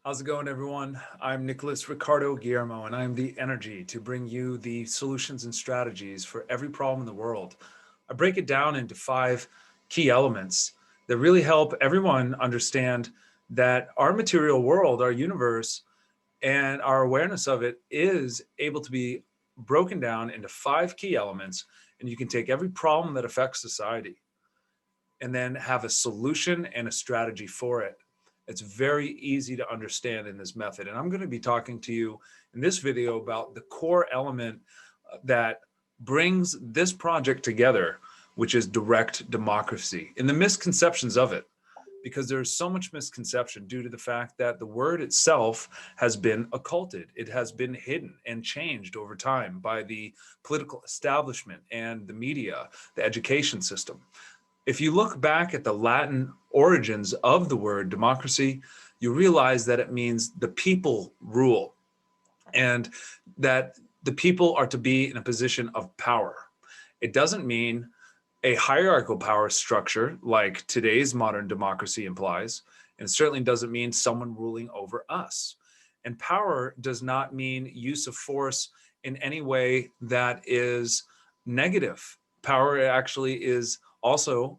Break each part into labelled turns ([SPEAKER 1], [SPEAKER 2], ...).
[SPEAKER 1] How's it going, everyone? I'm Nicholas Ricardo Guillermo, and I'm the energy to bring you the solutions and strategies for every problem in the world. I break it down into five key elements that really help everyone understand that our material world, our universe, and our awareness of it is able to be broken down into five key elements. And you can take every problem that affects society and then have a solution and a strategy for it. It's very easy to understand in this method. And I'm going to be talking to you in this video about the core element that brings this project together, which is direct democracy and the misconceptions of it. Because there's so much misconception due to the fact that the word itself has been occulted. It has been hidden and changed over time by the political establishment and the media, the education system. If you look back at the Latin origins of the word democracy, you realize that it means the people rule and that the people are to be in a position of power. It doesn't mean a hierarchical power structure like today's modern democracy implies, and it certainly doesn't mean someone ruling over us. And power does not mean use of force in any way that is negative. Power actually is also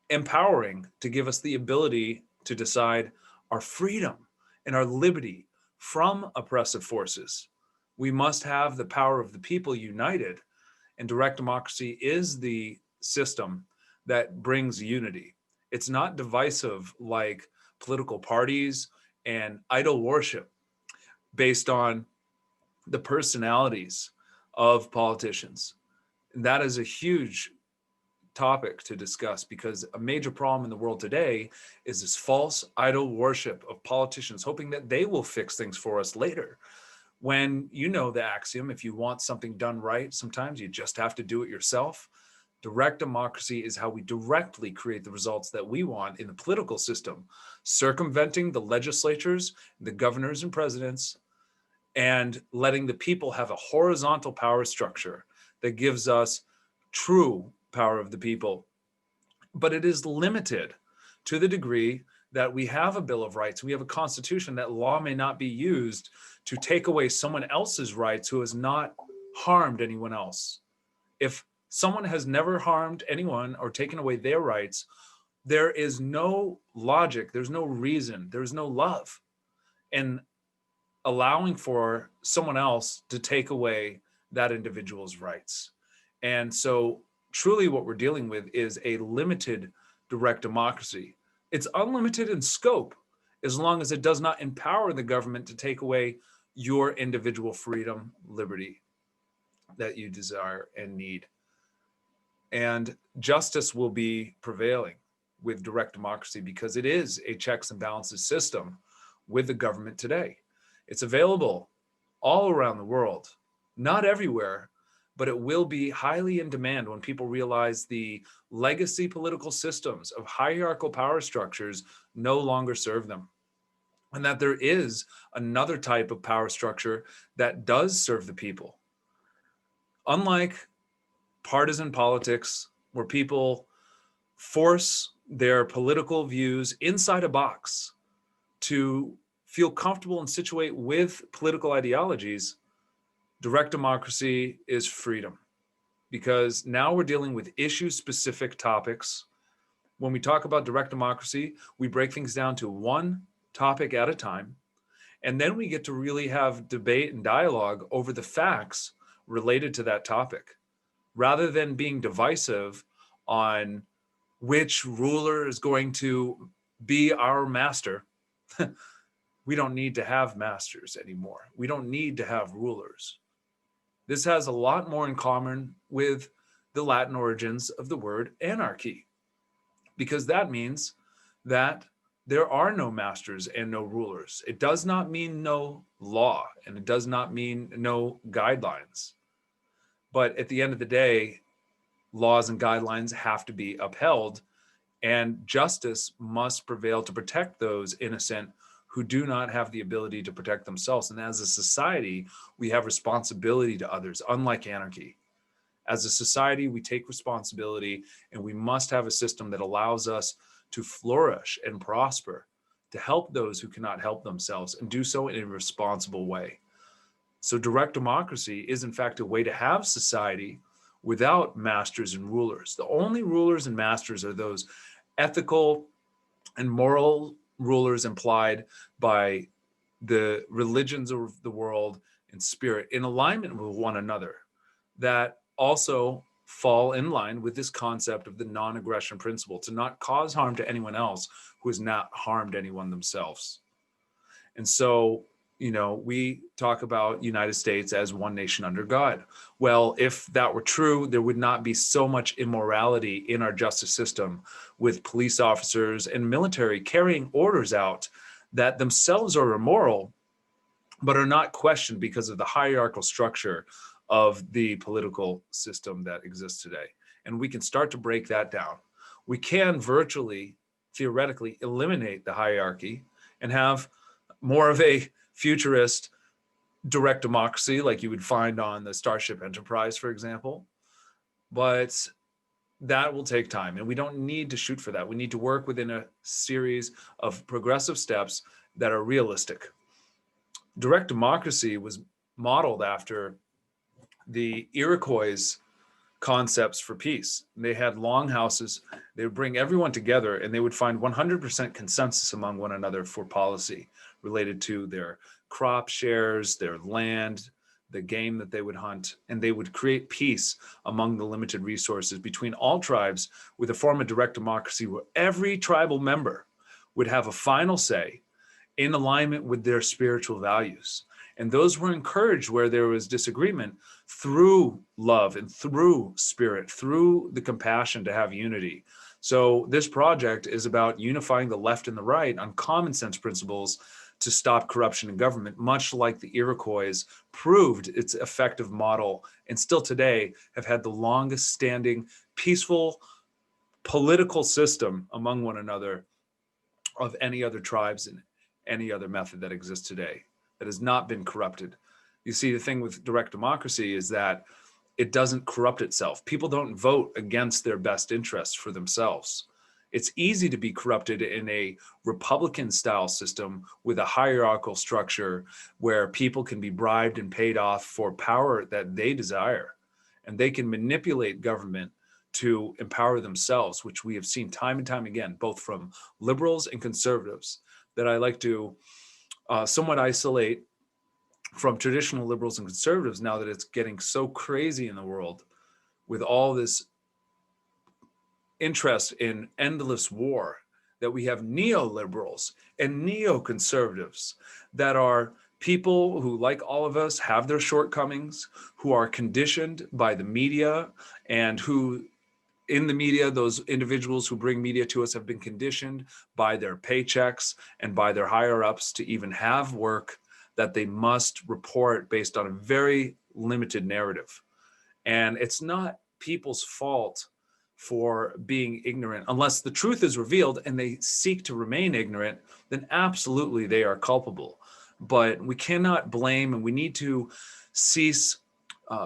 [SPEAKER 1] empowering to give us the ability to decide our freedom and our liberty from oppressive forces. We must have the power of the people united, and direct democracy is the system that brings unity. It's not divisive like political parties and idol worship based on the personalities of politicians. And that is a huge topic to discuss because a major problem in the world today is this false idol worship of politicians, hoping that they will fix things for us later. When you know the axiom, if you want something done right, sometimes you just have to do it yourself. Direct democracy is how we directly create the results that we want in the political system, circumventing the legislatures, the governors and presidents, and letting the people have a horizontal power structure that gives us true power of the people. But it is limited to the degree that we have a Bill of Rights, we have a constitution, that law may not be used to take away someone else's rights who has not harmed anyone else. If someone has never harmed anyone or taken away their rights, there is no logic, there's no reason, there's no love in allowing for someone else to take away that individual's rights. And so, truly, what we're dealing with is a limited direct democracy. It's unlimited in scope as long as it does not empower the government to take away your individual freedom, liberty that you desire and need. And justice will be prevailing with direct democracy because it is a checks and balances system with the government today. It's available all around the world, not everywhere, but it will be highly in demand when people realize the legacy political systems of hierarchical power structures no longer serve them. And that there is another type of power structure that does serve the people. Unlike partisan politics, where people force their political views inside a box to feel comfortable and situate with political ideologies, direct democracy is freedom. Because now we're dealing with issue specific topics. When we talk about direct democracy, we break things down to one topic at a time. And then we get to really have debate and dialogue over the facts related to that topic, rather than being divisive on which ruler is going to be our master. We don't need to have masters anymore. We don't need to have rulers. This has a lot more in common with the Latin origins of the word anarchy, because that means that there are no masters and no rulers. It does not mean no law, and it does not mean no guidelines. But at the end of the day, laws and guidelines have to be upheld, and justice must prevail to protect those innocent who do not have the ability to protect themselves. And as a society, we have responsibility to others, unlike anarchy. As a society, we take responsibility, and we must have a system that allows us to flourish and prosper to help those who cannot help themselves and do so in a responsible way. So direct democracy is in fact a way to have society without masters and rulers. The only rulers and masters are those ethical and moral rulers implied by the religions of the world and spirit in alignment with one another that also fall in line with this concept of the non-aggression principle, to not cause harm to anyone else who has not harmed anyone themselves. And so, we talk about United States as one nation under God. Well, if that were true, there would not be so much immorality in our justice system, with police officers and military carrying orders out that themselves are immoral, but are not questioned because of the hierarchical structure of the political system that exists today. And we can start to break that down. We can virtually, theoretically, eliminate the hierarchy and have more of a futurist direct democracy like you would find on the Starship Enterprise, for example. But that will take time, and we don't need to shoot for that. We need to work within a series of progressive steps that are realistic. Direct democracy was modeled after the Iroquois' concepts for peace. They had long houses. They would bring everyone together, and they would find 100% consensus among one another for policy related to their crop shares, their land, the game that they would hunt, and they would create peace among the limited resources between all tribes with a form of direct democracy where every tribal member would have a final say in alignment with their spiritual values. And those were encouraged where there was disagreement through love and through spirit, through the compassion to have unity. So this project is about unifying the left and the right on common sense principles to stop corruption in government, much like the Iroquois proved its effective model and still today have had the longest standing peaceful political system among one another of any other tribes and any other method that exists today that has not been corrupted. You see, the thing with direct democracy is that it doesn't corrupt itself. People don't vote against their best interests for themselves. It's easy to be corrupted in a Republican style system with a hierarchical structure where people can be bribed and paid off for power that they desire. And they can manipulate government to empower themselves, which we have seen time and time again, both from liberals and conservatives, that I like to somewhat isolate from traditional liberals and conservatives now that it's getting so crazy in the world with all this interest in endless war, that we have neoliberals and neoconservatives that are people who, like all of us, have their shortcomings, who are conditioned by the media, and who in the media, those individuals who bring media to us have been conditioned by their paychecks and by their higher ups to even have work that they must report based on a very limited narrative. And it's not people's fault for being ignorant. Unless the truth is revealed and they seek to remain ignorant, then absolutely they are culpable. But we cannot blame, and we need to cease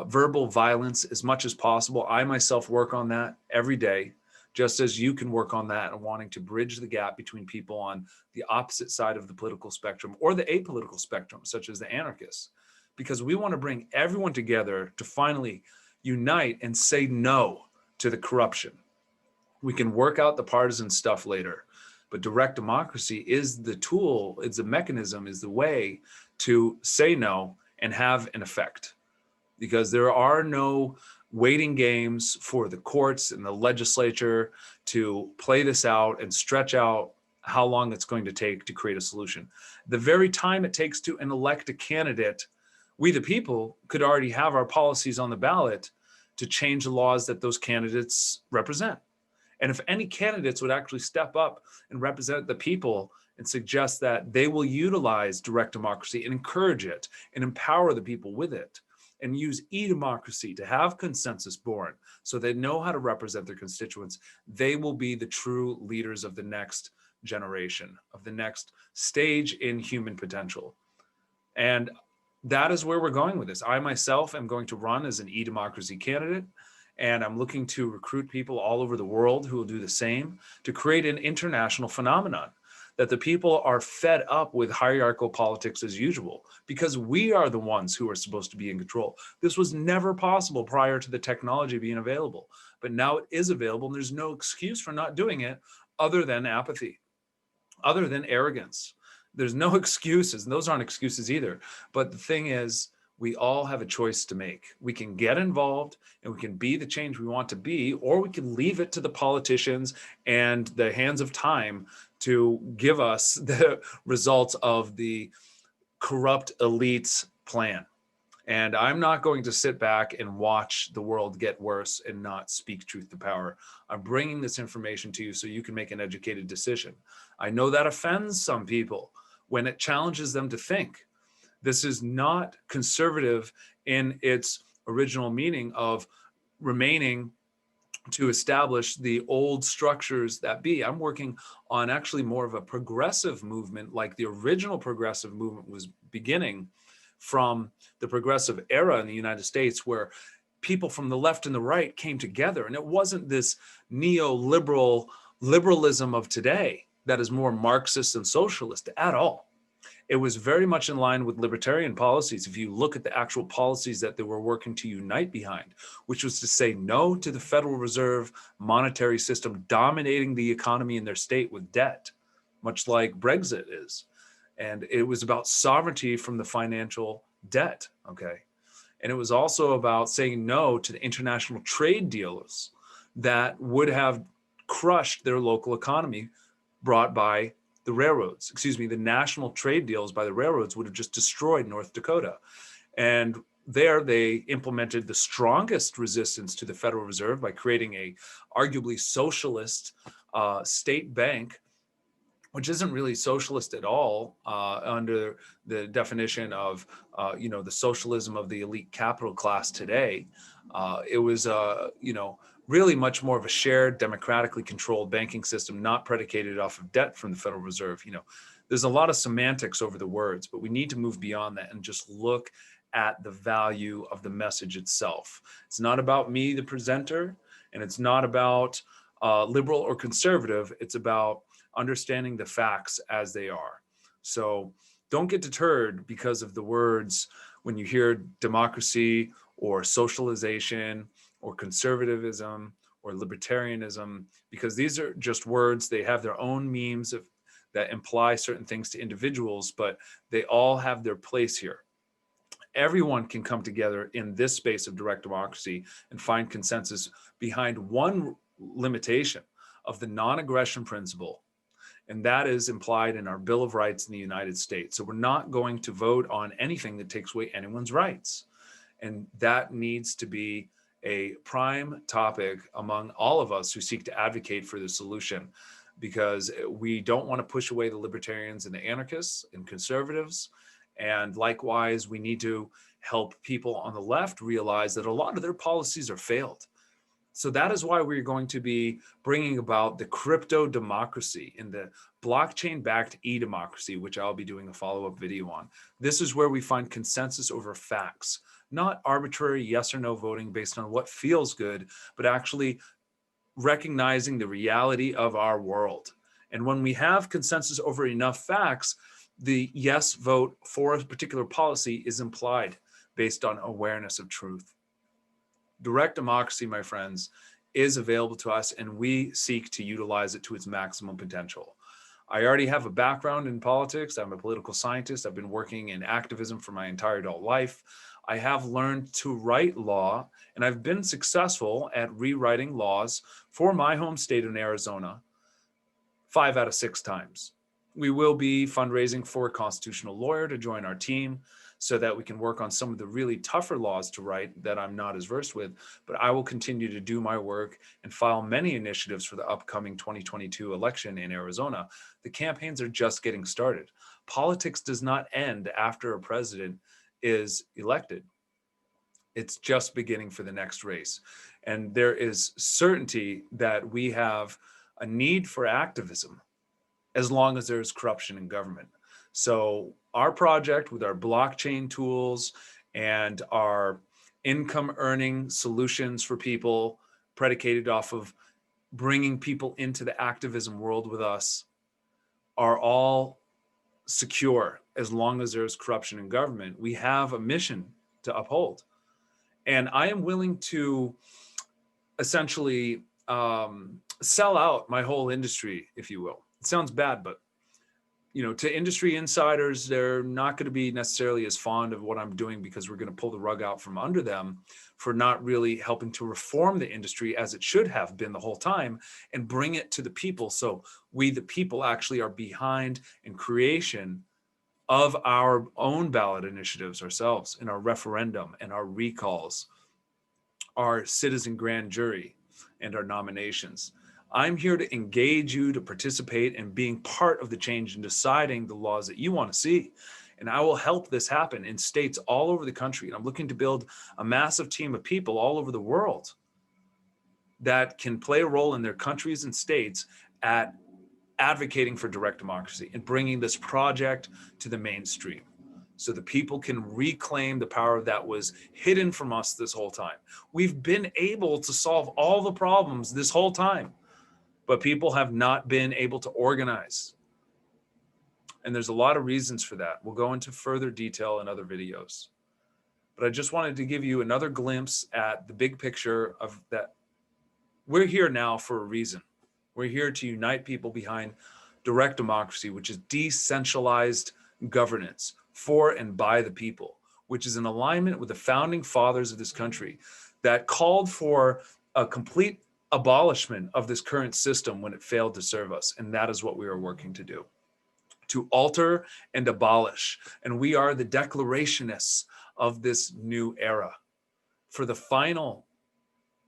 [SPEAKER 1] verbal violence as much as possible. I myself work on that every day, just as you can work on that and wanting to bridge the gap between people on the opposite side of the political spectrum or the apolitical spectrum, such as the anarchists, because we want to bring everyone together to finally unite and say no to the corruption. We can work out the partisan stuff later, but direct democracy is the tool, it's the mechanism, is the way to say no and have an effect. Because there are no waiting games for the courts and the legislature to play this out and stretch out how long it's going to take to create a solution. The very time it takes to elect a candidate, we the people could already have our policies on the ballot to change the laws that those candidates represent. And if any candidates would actually step up and represent the people and suggest that they will utilize direct democracy and encourage it and empower the people with it, and use e-democracy to have consensus born so they know how to represent their constituents, they will be the true leaders of the next generation, of the next stage in human potential. And that is where we're going with this. I myself am going to run as an e-democracy candidate, and I'm looking to recruit people all over the world who will do the same to create an international phenomenon that the people are fed up with hierarchical politics as usual because we are the ones who are supposed to be in control. This was never possible prior to the technology being available, but now it is available, and there's no excuse for not doing it other than apathy, other than arrogance. There's no excuses, and those aren't excuses either. But the thing is, we all have a choice to make. We can get involved and we can be the change we want to be, or we can leave it to the politicians and the hands of time to give us the results of the corrupt elites' plan. And I'm not going to sit back and watch the world get worse and not speak truth to power. I'm bringing this information to you so you can make an educated decision. I know that offends some people when it challenges them to think. This is not conservative in its original meaning of remaining to establish the old structures that be. I'm working on actually more of a progressive movement, like the original progressive movement was beginning from the progressive era in the United States, where people from the left and the right came together. And it wasn't this neoliberal liberalism of today that is more Marxist and socialist at all. It was very much in line with libertarian policies. If you look at the actual policies that they were working to unite behind, which was to say no to the Federal Reserve monetary system dominating the economy in their state with debt, much like Brexit is. And it was about sovereignty from the financial debt, okay? And it was also about saying no to the international trade deals that would have crushed their local economy brought by the railroads. The national trade deals by the railroads would have just destroyed North Dakota. And there they implemented the strongest resistance to the Federal Reserve by creating a arguably socialist state bank, which isn't really socialist at all under the definition of, the socialism of the elite capital class today. It was, really much more of a shared, democratically controlled banking system, not predicated off of debt from the Federal Reserve. There's a lot of semantics over the words, but we need to move beyond that and just look at the value of the message itself. It's not about me, the presenter, and it's not about liberal or conservative. It's about understanding the facts as they are. So don't get deterred because of the words when you hear democracy or socialization or conservatism or libertarianism, because these are just words. They have their own memes that imply certain things to individuals, but they all have their place here. Everyone can come together in this space of direct democracy and find consensus behind one limitation of the non-aggression principle. And that is implied in our Bill of Rights in the United States. So we're not going to vote on anything that takes away anyone's rights. And that needs to be a prime topic among all of us who seek to advocate for the solution, because we don't want to push away the libertarians and the anarchists and conservatives. And likewise, we need to help people on the left realize that a lot of their policies are failed. So that is why we're going to be bringing about the crypto democracy and the blockchain-backed e-democracy, which I'll be doing a follow-up video on. This is where we find consensus over facts, not arbitrary yes or no voting based on what feels good, but actually recognizing the reality of our world. And when we have consensus over enough facts, the yes vote for a particular policy is implied based on awareness of truth. Direct democracy, my friends, is available to us, and we seek to utilize it to its maximum potential. I already have a background in politics. I'm a political scientist. I've been working in activism for my entire adult life. I have learned to write law, and I've been successful at rewriting laws for my home state in Arizona 5 out of 6 times. We will be fundraising for a constitutional lawyer to join our team so that we can work on some of the really tougher laws to write that I'm not as versed with, but I will continue to do my work and file many initiatives for the upcoming 2022 election in Arizona. The campaigns are just getting started. Politics does not end after a president is elected. It's just beginning for the next race. And there is certainty that we have a need for activism as long as there's corruption in government. So our project with our blockchain tools and our income earning solutions for people predicated off of bringing people into the activism world with us are all secure as long as there's corruption in government. We have a mission to uphold. And I am willing to essentially sell out my whole industry, if you will. It sounds bad, but to industry insiders, they're not going to be necessarily as fond of what I'm doing because we're going to pull the rug out from under them for not really helping to reform the industry as it should have been the whole time and bring it to the people. So we, the people, actually are behind in creation of our own ballot initiatives ourselves, in our referendum and our recalls, our citizen grand jury, and our nominations. I'm here to engage you to participate in being part of the change and deciding the laws that you want to see. And I will help this happen in states all over the country. And I'm looking to build a massive team of people all over the world that can play a role in their countries and states at advocating for direct democracy and bringing this project to the mainstream so the people can reclaim the power that was hidden from us this whole time. We've been able to solve all the problems this whole time, but people have not been able to organize. And there's a lot of reasons for that. We'll go into further detail in other videos. But I just wanted to give you another glimpse at the big picture of that. We're here now for a reason. We're here to unite people behind direct democracy, which is decentralized governance for and by the people, which is in alignment with the founding fathers of this country that called for a complete abolishment of this current system when it failed to serve us. And that is what we are working to do, to alter and abolish. And we are the declarationists of this new era for the final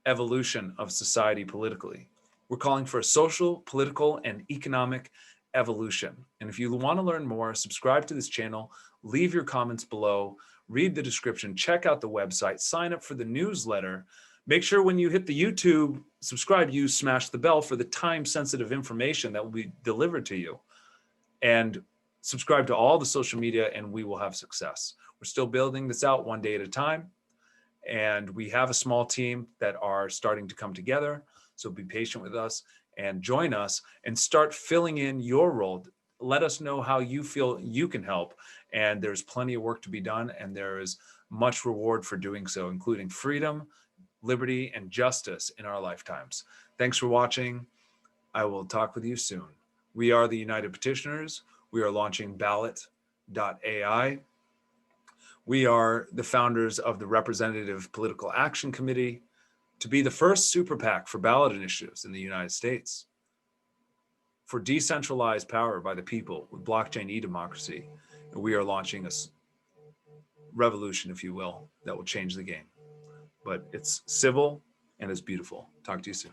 [SPEAKER 1] evolution of society politically. We're calling for a social, political, and economic evolution. And if you want to learn more, subscribe to this channel, leave your comments below, read the description, check out the website, sign up for the newsletter. Make sure when you hit the YouTube subscribe, you smash the bell for the time-sensitive information that will be delivered to you. And subscribe to all the social media, and we will have success. We're still building this out one day at a time. And we have a small team that are starting to come together. So be patient with us and join us and start filling in your role. Let us know how you feel you can help. And there's plenty of work to be done. And there is much reward for doing so, including freedom, liberty, and justice in our lifetimes. Thanks for watching. I will talk with you soon. We are the United Petitioners. We are launching ballot.ai. We are the founders of the Representative Political Action Committee, to be the first super PAC for ballot initiatives in the United States, for decentralized power by the people with blockchain e-democracy. And we are launching a revolution, if you will, that will change the game. But it's civil and it's beautiful. Talk to you soon.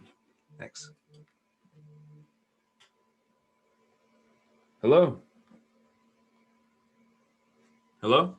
[SPEAKER 1] Thanks. Hello. Hello.